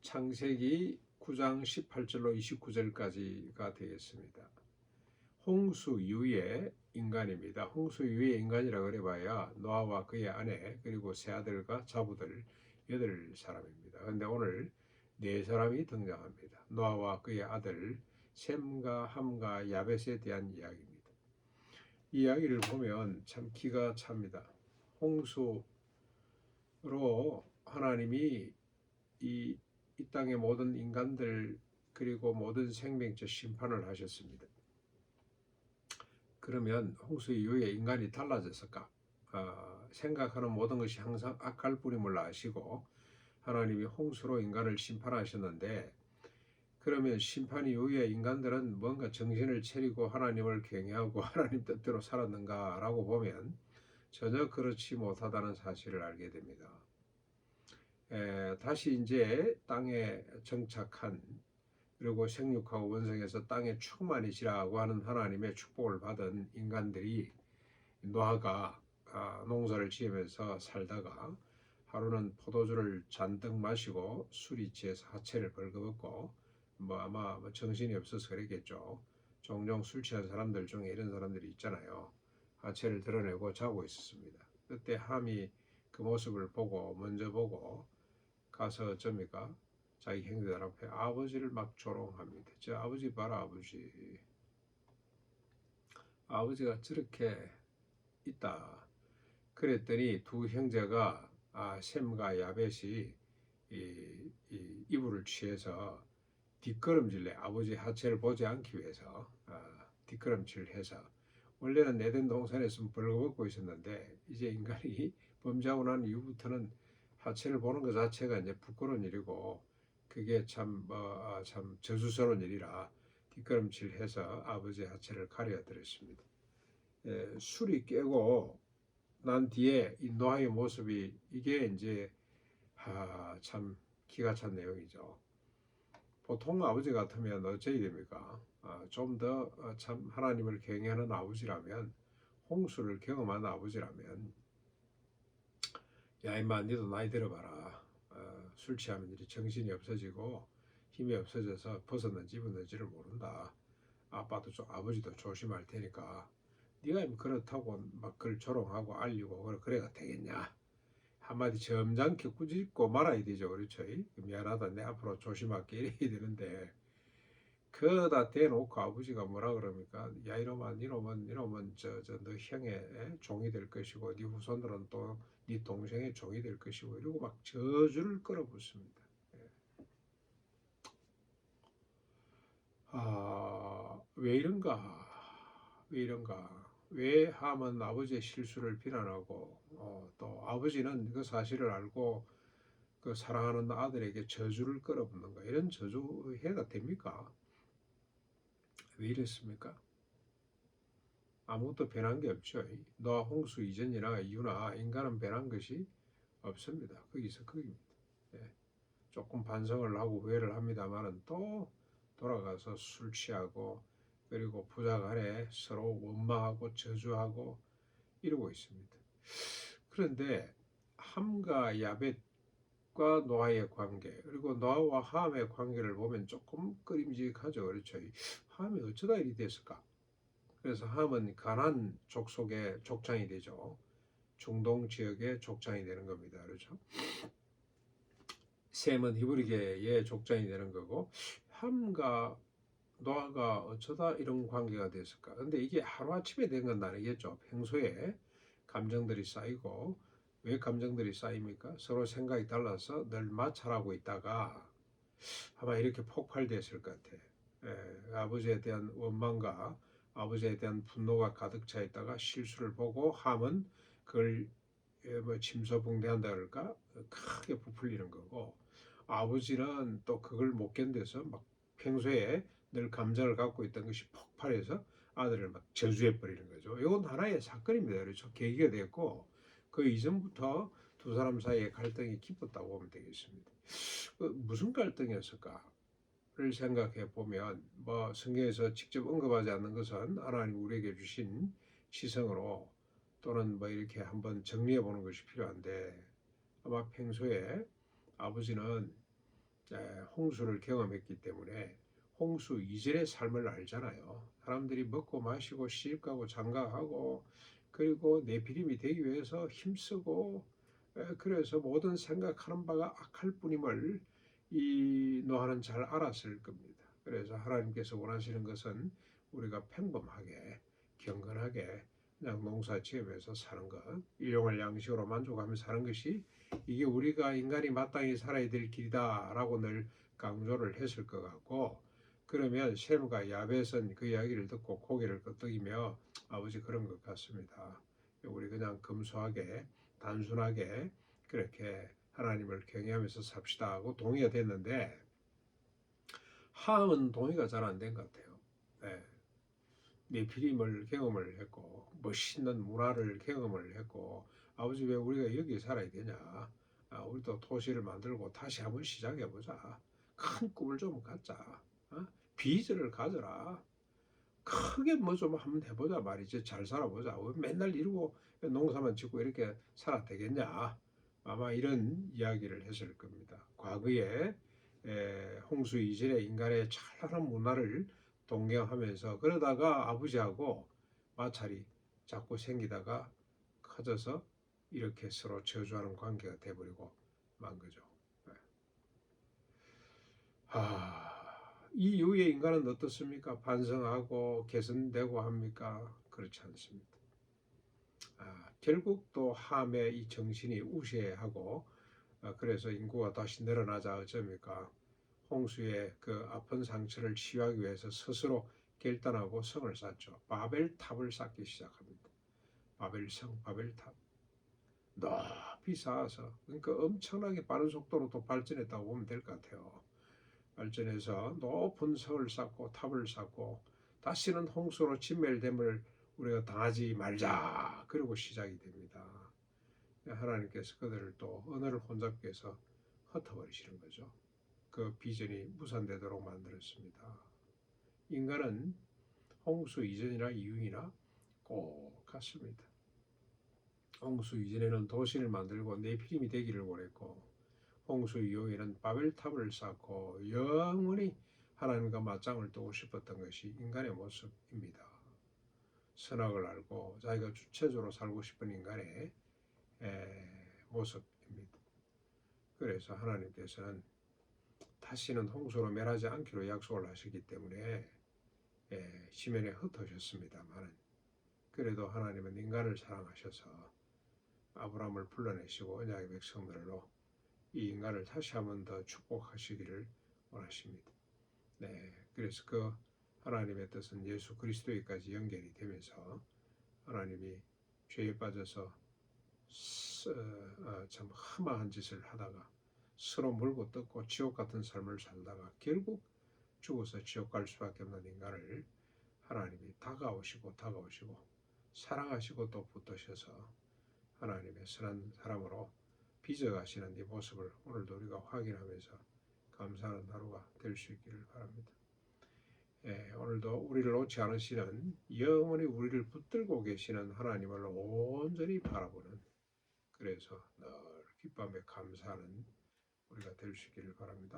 창세기 9장 18절로 29절까지가 되겠습니다. 홍수 이후의 인간입니다. 홍수 이후의 인간이라 그래봐야 노아와 그의 아내 그리고 세 아들과 자부들 8사람입니다. 그런데 오늘 4사람이 등장합니다. 노아와 그의 아들 셈과 함과 야벳에 대한 이야기입니다. 이 이야기를 보면 참 기가 찹니다. 홍수로 하나님이 이 땅의 모든 인간들 그리고 모든 생명체 심판을 하셨습니다. 그러면 홍수 이후에 인간이 달라졌을까? 생각하는 모든 것이 항상 악할 뿐임을 아시고 하나님이 홍수로 인간을 심판하셨는데, 그러면 심판 이후에 인간들은 뭔가 정신을 차리고 하나님을 경외하고 하나님 뜻대로 살았는가 라고 보면 전혀 그렇지 못하다는 사실을 알게 됩니다. 다시 이제 땅에 정착한, 그리고 생육하고 번성해서 땅에 충만이시라고 하는 하나님의 축복을 받은 인간들이 노아가 농사를 지으면서 살다가 하루는 포도주를 잔뜩 마시고 술이 취해서 하체를 벌거벗고 아마 정신이 없어서 그랬겠죠. 종종 술 취한 사람들 중에 이런 사람들이 있잖아요. 하체를 드러내고 자고 있었습니다. 그때 함이 그 모습을 보고 먼저 보고 가서 어쩝니까? 자기 형제들 앞에 아버지를 막 조롱합니다. 저 아버지 봐라, 아버지. 아버지가 저렇게 있다. 그랬더니 두 형제가 셈과 야벳이 이불을 취해서 뒷걸음질래, 아버지 하체를 보지 않기 위해서 뒷걸음질해서, 원래는 에덴 동산에서 벌거벗고 있었는데 이제 인간이 범죄하고 난 이후부터는 하체를 보는 것 자체가 이제 부끄러운 일이고 그게 참 저주스러운 일이라 뒷걸음질해서 아버지 하체를 가려드렸습니다. 술이 깨고 난 뒤에 이 노아의 모습이 이게 이제 참 기가 찬 내용이죠. 보통 아버지 같으면 어찌 됩니까? 좀 더 참 하나님을 경외하는 아버지라면, 홍수를 경험한 아버지라면, 야 임마 니도 나이 들어봐라. 술 취하면 이리 정신이 없어지고 힘이 없어져서 벗었는지 입었는지를 모른다. 아빠도 아버지도 조심할 테니까 네가 그렇다고 막 그걸 조롱하고 알리고 그래가 되겠냐. 한마디 점잖게 꾸짖고 말아야 되죠. 그렇죠? 미안하다, 내 앞으로 조심할게 이래야 되는데, 그다 대놓고 아버지가 뭐라 그럽니까? 야 이놈아, 니놈은 너 형의 종이 될 것이고 네 후손들은 또 네 동생의 종이 될 것이고 이러고 막 저주를 끌어붓습니다. 왜 이런가? 왜 이런가? 왜 함은 아버지의 실수를 비난하고 또 아버지는 그 사실을 알고 그 사랑하는 아들에게 저주를 끌어붓는가? 이런 저주 해가 됩니까? 왜 이랬습니까? 아무것도 변한 게 없죠. 노아 홍수 이전이나 이후나 인간은 변한 것이 없습니다. 거기서 거기입니다. 조금 반성을 하고 후회를 합니다만은 또 돌아가서 술 취하고 그리고 부자 간에 서로 원망하고 저주하고 이러고 있습니다. 그런데 함과 야벳과 노아의 관계, 그리고 노아와 함의 관계를 보면 조금 끄림직하죠. 그렇죠? 함이 어쩌다 이리 됐을까? 그래서 함은 가나안 족속의 족장이 되죠. 중동 지역의 족장이 되는 겁니다. 그렇죠? 셈은 히브리계의 족장이 되는 거고, 함과 노아가 어쩌다 이런 관계가 됐을까? 근데 이게 하루아침에 된 건 아니겠죠. 평소에 감정들이 쌓이고, 왜 감정들이 쌓입니까? 서로 생각이 달라서 늘 마찰하고 있다가 아마 이렇게 폭발됐을 것 같아. 아버지에 대한 원망과 아버지에 대한 분노가 가득 차 있다가 실수를 보고 함은 그걸 침소봉대한다 그럴까? 크게 부풀리는 거고, 아버지는 또 그걸 못 견뎌서 막 평소에 늘 감정을 갖고 있던 것이 폭발해서 아들을 막 저주해 버리는 거죠. 이건 하나의 사건입니다. 그렇죠? 계기가 됐고 그 이전부터 두 사람 사이의 갈등이 깊었다고 보면 되겠습니다. 무슨 갈등이었을까를 생각해 보면 성경에서 직접 언급하지 않는 것은 하나님 우리에게 주신 시성으로 또는 이렇게 한번 정리해 보는 것이 필요한데, 아마 평소에 아버지는 홍수를 경험했기 때문에 홍수 이전의 삶을 알잖아요. 사람들이 먹고 마시고 시집가고 장가가고 그리고 내피림이 되기 위해서 힘쓰고 그래서 모든 생각하는 바가 악할 뿐임을 이 노아는 잘 알았을 겁니다. 그래서 하나님께서 원하시는 것은 우리가 평범하게 경건하게 그냥 농사 지으면서 사는 것, 일용할 양식으로 만족하며 사는 것이 이게 우리가 인간이 마땅히 살아야 될 길이다라고 늘 강조를 했을 것 같고, 그러면 셈과 야벳은 그 이야기를 듣고 고개를 끄덕이며 아버지 그런 것 같습니다. 우리 그냥 검소하게 단순하게 그렇게 하나님을 경외하면서 삽시다 하고 동의가 됐는데 함은 동의가 잘 안 된 것 같아요. 네. 네피림을 경험을 했고 멋있는 문화를 경험을 했고 아버지 왜 우리가 여기 살아야 되냐? 우리도 도시를 만들고 다시 한번 시작해보자. 큰 꿈을 좀 갖자. 비전을 가져라. 크게 뭐 좀 한번 해보자 말이지. 잘 살아보자. 왜 맨날 이러고 농사만 짓고 이렇게 살아 되겠냐? 아마 이런 이야기를 했을 겁니다. 과거에 홍수 이전에 인간의 찬란한 문화를 동경하면서 그러다가 아버지하고 마찰이 자꾸 생기다가 커져서 이렇게 서로 저주하는 관계가 돼버리고 만 거죠. 이 이후에 인간은 어떻습니까? 반성하고 개선되고 합니까? 그렇지 않습니다. 결국 또 함의 이 정신이 우세하고 그래서 인구가 다시 늘어나자 어쩝니까? 홍수의 그 아픈 상처를 치유하기 위해서 스스로 결단하고 성을 쌓죠. 바벨탑을 쌓기 시작합니다. 바벨성, 바벨탑. 높이 쌓아서 그러니까 엄청나게 빠른 속도로 또 발전했다고 보면 될 것 같아요. 발전해서 높은 성을 쌓고 탑을 쌓고 다시는 홍수로 진멸됨을 우리가 당하지 말자. 그리고 시작이 됩니다. 하나님께서 그들을 또 언어를 혼잡게 해서 흩어버리시는 거죠. 그 비전이 무산되도록 만들었습니다. 인간은 홍수 이전이나 이후이나 꼭 같습니다. 홍수 이전에는 도시를 만들고 네피림이 되기를 원했고 홍수 이후에는 바벨탑을 쌓고 영원히 하나님과 맞짱을 뜨고 싶었던 것이 인간의 모습입니다. 선악을 알고 자기가 주체적으로 살고 싶은 인간의 모습입니다. 그래서 하나님께서는 다시는 홍수로 멸하지 않기로 약속을 하시기 때문에 시면에 흩어졌습니다만 그래도 하나님은 인간을 사랑하셔서 아브라함을 불러내시고 언약의 백성들로 이 인간을 다시 한번 더 축복하시기를 원하십니다. 네, 그래서 그 하나님의 뜻은 예수 그리스도에까지 연결이 되면서 하나님이 죄에 빠져서 참 흠한 짓을 하다가 서로 물고 뜯고 지옥 같은 삶을 살다가 결국 죽어서 지옥 갈 수밖에 없는 인간을 하나님이 다가오시고 사랑하시고 또 붙드셔서 하나님의 선한 사람으로 빚어가시는 이 모습을 오늘도 우리가 확인하면서 감사하는 하루가 될 수 있기를 바랍니다. 오늘도 우리를 놓지 않으시는 영원히 우리를 붙들고 계시는 하나님을 온전히 바라보는 그래서 늘 기쁨에 감사하는 우리가 될 수 있기를 바랍니다.